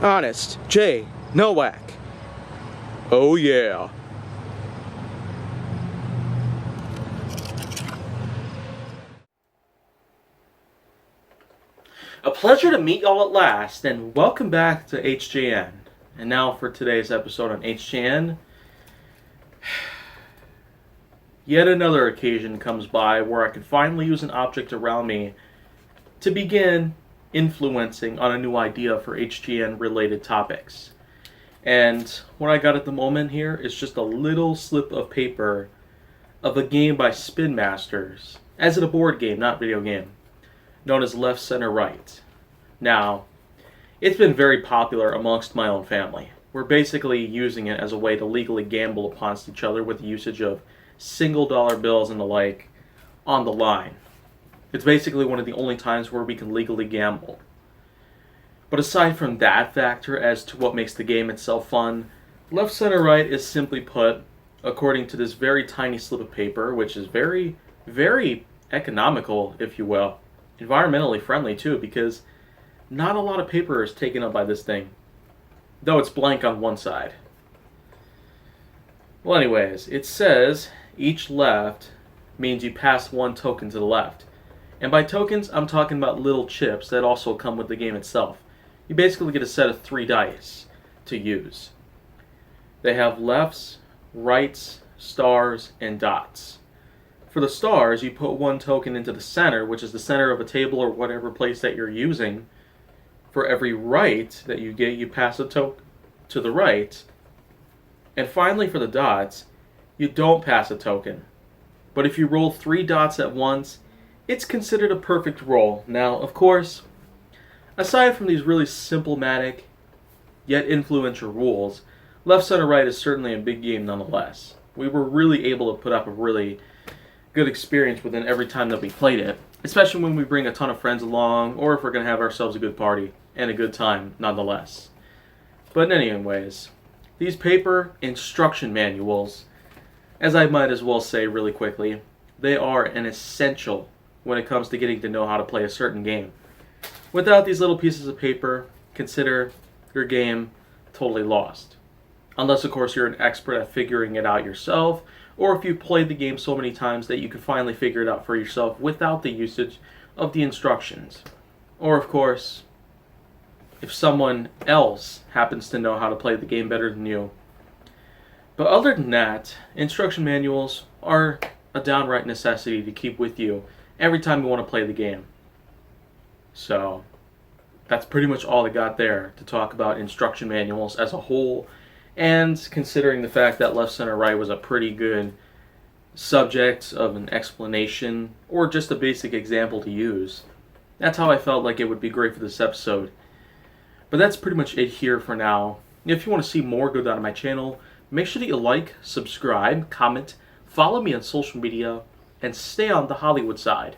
Honest J. Nowak. Oh yeah. A pleasure to meet y'all at last, and welcome back to HJN. And now for today's episode on HJN. Yet another occasion comes by where I can finally use an object around me to begin influencing on a new idea for HGN related topics. And what I got at the moment here is just a little slip of paper of a game by Spin Masters, as in a board game, not video game, known as Left, Center, Right. Now, it's been very popular amongst my own family. We're basically using it as a way to legally gamble upon each other with the usage of single dollar bills and the like on the line. It's basically one of the only times where we can legally gamble. But aside from that factor as to what makes the game itself fun, Left, Center, Right is simply put, according to this very tiny slip of paper, which is very, very economical, if you will. Environmentally friendly too, because not a lot of paper is taken up by this thing, though it's blank on one side. Well, anyways, it says each left means you pass one token to the left. And by tokens, I'm talking about little chips that also come with the game itself. You basically get a set of 3 dice to use. They have lefts, rights, stars, and dots. For the stars, you put 1 token into the center, which is the center of a table or whatever place that you're using. For every right that you get, you pass a token to the right. And finally, for the dots, you don't pass a token. But if you roll 3 dots at once, it's considered a perfect roll. Now, of course, aside from these really simplematic yet influential rules, Left, Center, Right is certainly a big game nonetheless. We were really able to put up a really good experience within every time that we played it, especially when we bring a ton of friends along, or if we're going to have ourselves a good party and a good time nonetheless. But anyways, these paper instruction manuals, as I might as well say really quickly, they are an essential when it comes to getting to know how to play a certain game. Without these little pieces of paper, consider your game totally lost. Unless, of course, you're an expert at figuring it out yourself, or if you've played the game so many times that you can finally figure it out for yourself without the usage of the instructions. Or, of course, if someone else happens to know how to play the game better than you. But other than that, instruction manuals are a downright necessity to keep with you every time you want to play the game. So, that's pretty much all I got there to talk about instruction manuals as a whole, and considering the fact that Left, Center, Right was a pretty good subject of an explanation, or just a basic example to use, that's how I felt like it would be great for this episode. But that's pretty much it here for now. If you want to see more go down on my channel, make sure that you like, subscribe, comment, follow me on social media, and stay on the Hollywood side.